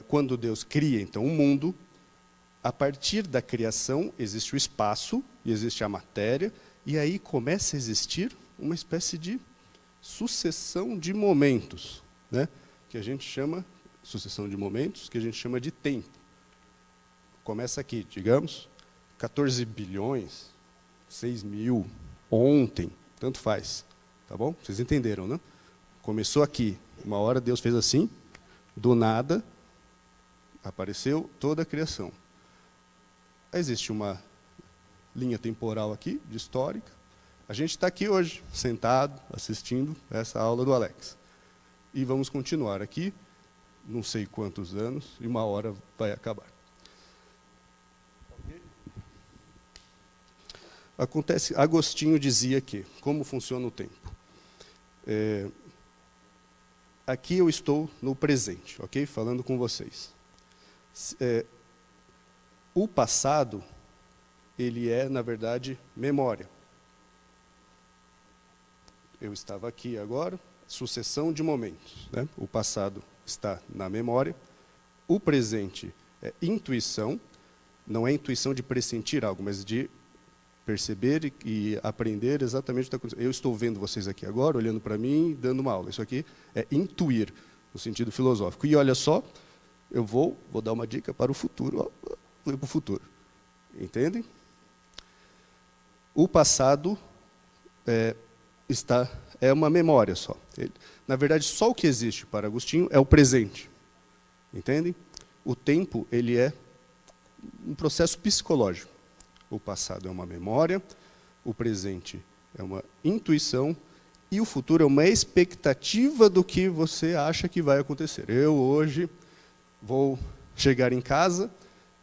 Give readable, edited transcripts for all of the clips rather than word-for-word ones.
quando Deus cria, então, o mundo, a partir da criação existe o espaço, e existe a matéria, e aí começa a existir uma espécie de sucessão de momentos, né? Que a gente chama, sucessão de momentos, que a gente chama de tempo. Começa aqui, digamos, 14 bilhões, 6 mil, ontem, tanto faz, tá bom? Vocês entenderam, né? Começou aqui, uma hora Deus fez assim, do nada, apareceu toda a criação. Existe uma linha temporal aqui, de histórica. A gente está aqui hoje, sentado, assistindo essa aula do Alex. E vamos continuar aqui, não sei quantos anos, e uma hora vai acabar. Acontece, Agostinho dizia que, como funciona o tempo? Aqui eu estou no presente, ok? Falando com vocês. O passado, ele é, na verdade, memória. Eu estava aqui agora, sucessão de momentos, né? O passado está na memória. O presente é intuição, não é intuição de pressentir algo, mas de perceber e aprender exatamente o que está acontecendo. Eu estou vendo vocês aqui agora, olhando para mim, dando uma aula. Isso aqui é intuir, no sentido filosófico. E olha só, eu vou dar uma dica para o futuro. Vou para o futuro. Entendem? O passado é uma memória só. Na verdade, só o que existe para Agostinho é o presente. Entendem? O tempo, ele é um processo psicológico. O passado é uma memória, o presente é uma intuição e o futuro é uma expectativa do que você acha que vai acontecer. Eu hoje vou chegar em casa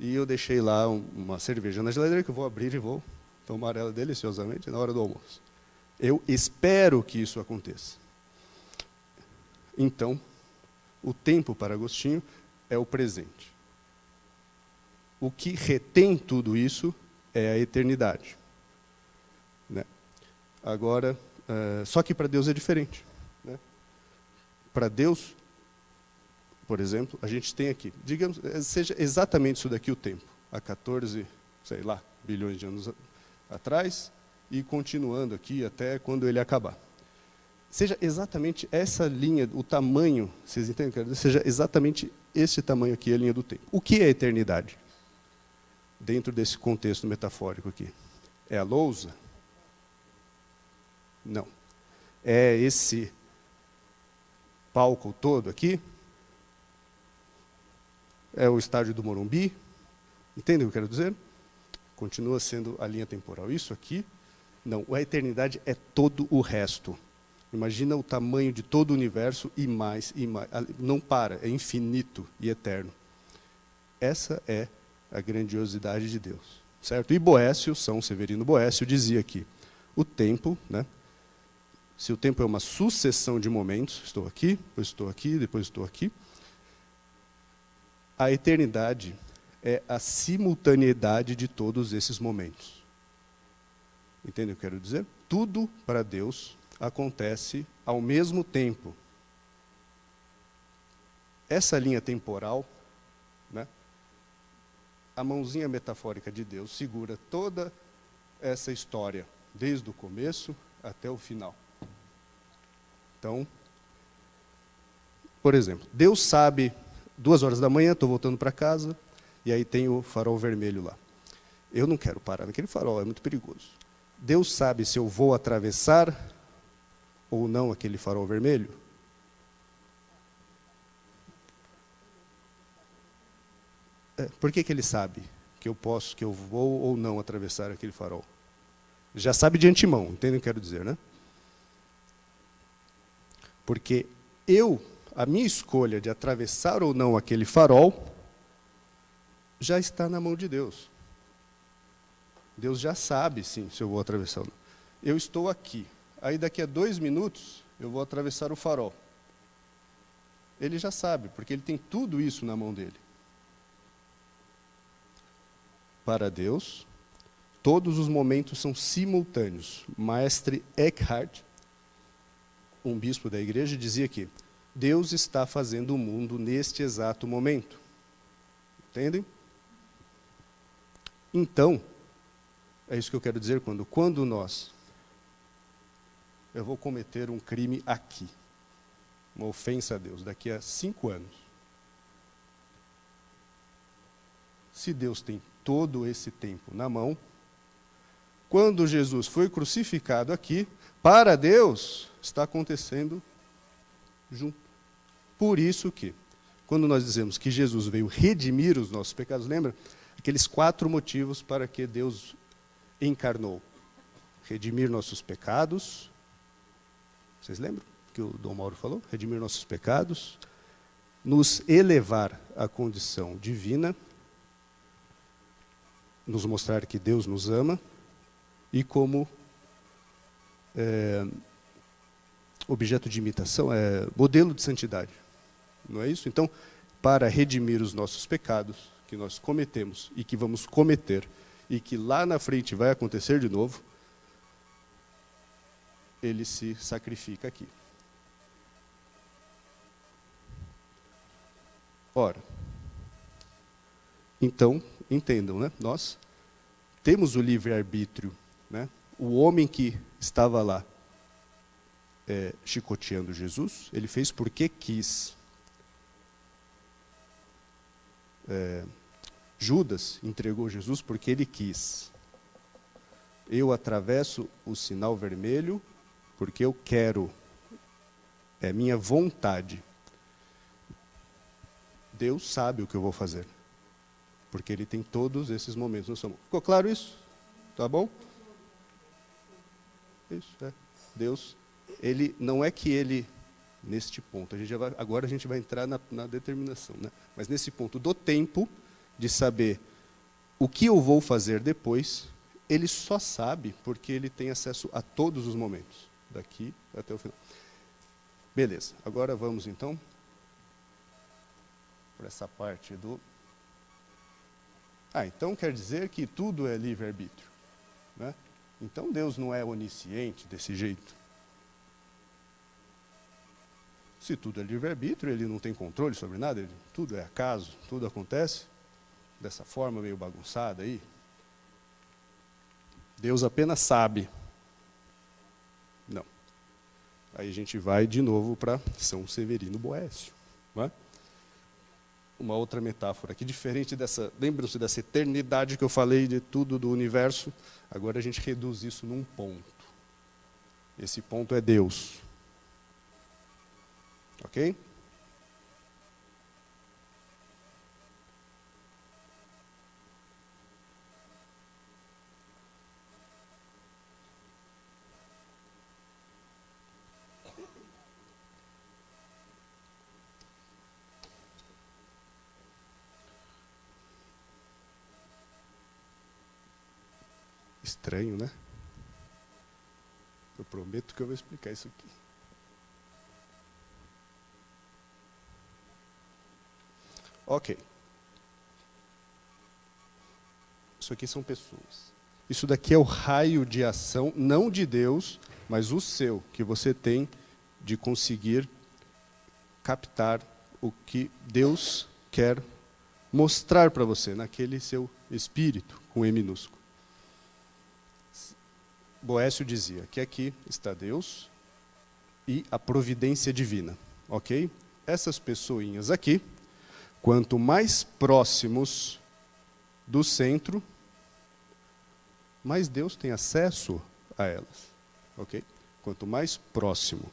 e eu deixei lá uma cerveja na geladeira que eu vou abrir e vou tomar ela deliciosamente na hora do almoço. Eu espero que isso aconteça. Então, o tempo para Agostinho é o presente. O que retém tudo isso é a eternidade. Né? Agora, só que para Deus é diferente. Né? Para Deus, por exemplo, a gente tem aqui, digamos, seja exatamente isso daqui o tempo, há 14, sei lá, bilhões de anos atrás, e continuando aqui até quando ele acabar. Seja exatamente essa linha, o tamanho, vocês entendem? Seja exatamente esse tamanho aqui, a linha do tempo. O que é a eternidade? Dentro desse contexto metafórico aqui. É a lousa? Não. É esse palco todo aqui? É o estádio do Morumbi? Entendem o que eu quero dizer? Continua sendo a linha temporal. Isso aqui? Não. A eternidade é todo o resto. Imagina o tamanho de todo o universo e mais, e mais. Não para, é infinito e eterno. Essa é a grandiosidade de Deus. Certo? E Boécio, São Severino Boécio, dizia que o tempo, né, se o tempo é uma sucessão de momentos, estou aqui, depois estou aqui, a eternidade é a simultaneidade de todos esses momentos. Entende o que eu quero dizer? Tudo para Deus acontece ao mesmo tempo. Essa linha temporal, né, a mãozinha metafórica de Deus segura toda essa história, desde o começo até o final. Então, por exemplo, Deus sabe, 2 horas da manhã, estou voltando para casa, e aí tem o farol vermelho lá. Eu não quero parar naquele farol, é muito perigoso. Deus sabe se eu vou atravessar ou não aquele farol vermelho? Por que ele sabe que eu vou ou não atravessar aquele farol? Já sabe de antemão, entendem o que eu quero dizer, né? Porque a minha escolha de atravessar ou não aquele farol já está na mão de Deus. Deus já sabe, sim, se eu vou atravessar ou não. Eu estou aqui. Aí daqui a 2 minutos eu vou atravessar o farol. Ele já sabe, porque ele tem tudo isso na mão dele. Para Deus, todos os momentos são simultâneos. Maestre Eckhart, um bispo da igreja, dizia que Deus está fazendo o mundo neste exato momento. Entendem? Então, é isso que eu quero dizer quando eu vou cometer um crime aqui, uma ofensa a Deus, daqui a 5 anos. Se Deus tem todo esse tempo na mão, quando Jesus foi crucificado aqui, para Deus, está acontecendo junto. Por isso que, quando nós dizemos que Jesus veio redimir os nossos pecados, lembra? Aqueles 4 motivos para que Deus encarnou. Redimir nossos pecados. Vocês lembram que o Dom Mauro falou? Redimir nossos pecados. Nos elevar à condição divina. Nos mostrar que Deus nos ama. E como objeto de imitação, modelo de santidade. Não é isso? Então, para redimir os nossos pecados, que nós cometemos e que vamos cometer, e que lá na frente vai acontecer de novo, ele se sacrifica aqui. Ora, então, entendam, né? Nós temos o livre-arbítrio, né? O homem que estava lá chicoteando Jesus, ele fez porque quis. Judas entregou Jesus porque ele quis. Eu atravesso o sinal vermelho porque eu quero. É minha vontade. Deus sabe o que eu vou fazer. Porque Ele tem todos esses momentos no seu mundo. Ficou claro isso? Tá bom? Isso, Deus, Ele, não é que Ele, neste ponto, agora a gente vai entrar na determinação, né? Mas nesse ponto do tempo, de saber o que eu vou fazer depois, Ele só sabe porque Ele tem acesso a todos os momentos, daqui até o final. Beleza, agora vamos então para essa parte do... então quer dizer que tudo é livre-arbítrio, né? Então Deus não é onisciente desse jeito. Se tudo é livre-arbítrio, Ele não tem controle sobre nada, tudo é acaso, tudo acontece dessa forma meio bagunçada aí. Deus apenas sabe. Não. Aí a gente vai de novo para São Severino Boécio, não é? Uma outra metáfora aqui, diferente dessa, lembram-se dessa eternidade que eu falei de tudo do universo? Agora a gente reduz isso num ponto. Esse ponto é Deus. Ok? Estranho, né? Eu prometo que eu vou explicar isso aqui. Ok. Isso aqui são pessoas. Isso daqui é o raio de ação, não de Deus, mas o seu, que você tem de conseguir captar o que Deus quer mostrar para você, naquele seu espírito, com E minúsculo. Boécio dizia que aqui está Deus e a providência divina, ok? Essas pessoinhas aqui, quanto mais próximos do centro, mais Deus tem acesso a elas, ok? Quanto mais próximo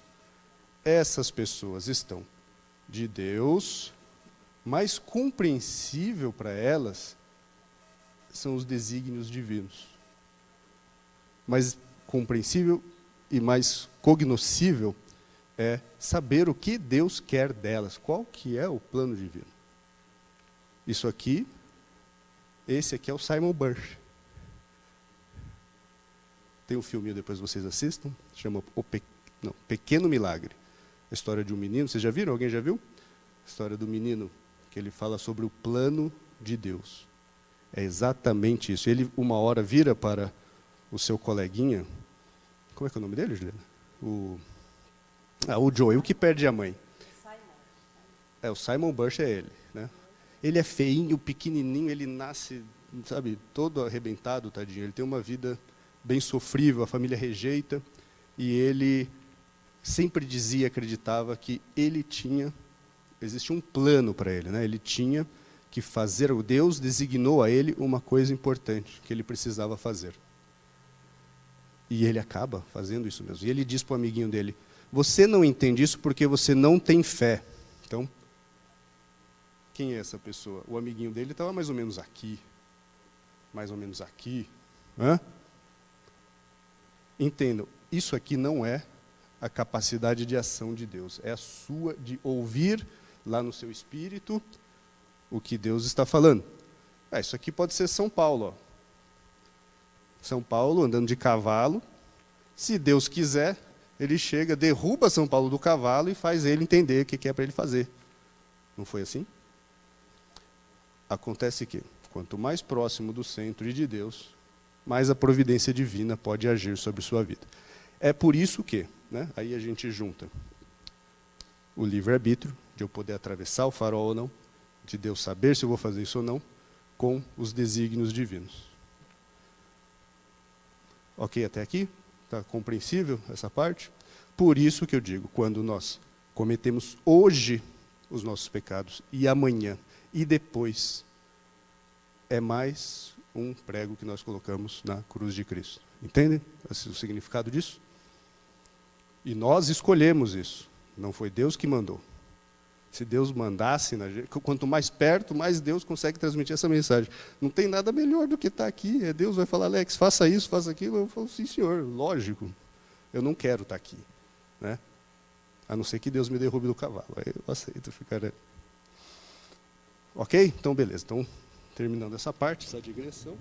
essas pessoas estão de Deus, mais compreensível para elas são os desígnios divinos. Mais compreensível e mais cognoscível é saber o que Deus quer delas, qual que é o plano divino. Isso aqui, esse aqui é o Simon Birch. Tem um filminho, depois vocês assistam, chama Pequeno Milagre. A história de um menino, vocês já viram? Alguém já viu? A história do menino, que ele fala sobre o plano de Deus. É exatamente isso. Ele, uma hora, vira para o seu coleguinha, como é que é o nome dele, Juliana? O Joey, o que perde a mãe. O Simon Bush é ele, né? Ele é feinho, pequenininho, ele nasce, sabe, todo arrebentado, tadinho. Ele tem uma vida bem sofrível, a família rejeita, e ele sempre dizia, acreditava que existia um plano para ele, né? Ele tinha que fazer, o Deus designou a ele uma coisa importante que ele precisava fazer. E ele acaba fazendo isso mesmo. E ele diz para o amiguinho dele: você não entende isso porque você não tem fé. Então, quem é essa pessoa? O amiguinho dele estava mais ou menos aqui. Mais ou menos aqui. Hã? Entendam, isso aqui não é a capacidade de ação de Deus. É a sua de ouvir lá no seu espírito o que Deus está falando. Isso aqui pode ser São Paulo. Ó. São Paulo andando de cavalo. Se Deus quiser, ele chega, derruba São Paulo do cavalo e faz ele entender o que é para ele fazer. Não foi assim? Acontece que, quanto mais próximo do centro e de Deus, mais a providência divina pode agir sobre sua vida. É por isso que, né, aí a gente junta o livre-arbítrio, de eu poder atravessar o farol ou não, de Deus saber se eu vou fazer isso ou não, com os desígnios divinos. Ok até aqui? Está compreensível essa parte? Por isso que eu digo, quando nós cometemos hoje os nossos pecados, e amanhã, e depois, é mais um prego que nós colocamos na cruz de Cristo. Entendem o significado disso? E nós escolhemos isso. Não foi Deus que mandou. Se Deus mandasse, quanto mais perto, mais Deus consegue transmitir essa mensagem. Não tem nada melhor do que estar aqui. Deus vai falar: Alex, faça isso, faça aquilo. Eu falo: sim, senhor, lógico. Eu não quero estar aqui. Né? A não ser que Deus me derrube do cavalo. Aí eu aceito ficar... Ok? Então, beleza. Então, terminando essa parte, essa digressão.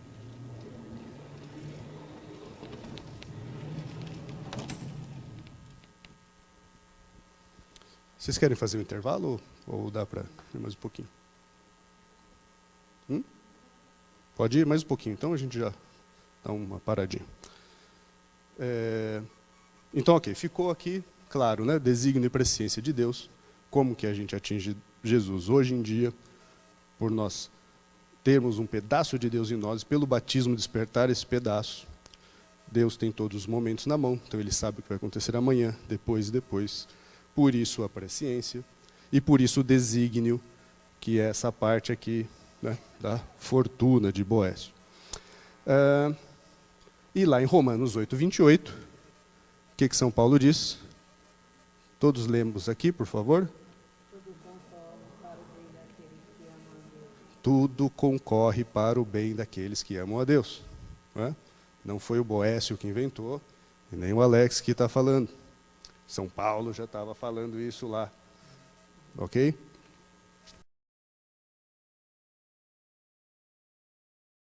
Vocês querem fazer um intervalo ou dá para ir mais um pouquinho? Pode ir mais um pouquinho, então a gente já dá uma paradinha. Então, ok, ficou aqui, claro, né, desígnio e presciência de Deus, como que a gente atinge Jesus hoje em dia, por nós termos um pedaço de Deus em nós, pelo batismo despertar esse pedaço. Deus tem todos os momentos na mão, então ele sabe o que vai acontecer amanhã, depois e depois. Por isso a presciência, e por isso o desígnio, que é essa parte aqui, né, da fortuna de Boécio. E lá em Romanos 8:28, o que São Paulo diz? Todos lemos aqui, por favor. Tudo concorre para o bem daqueles que amam a Deus. Não foi o Boécio que inventou, e nem o Alex que está falando. São Paulo já estava falando isso lá. Ok?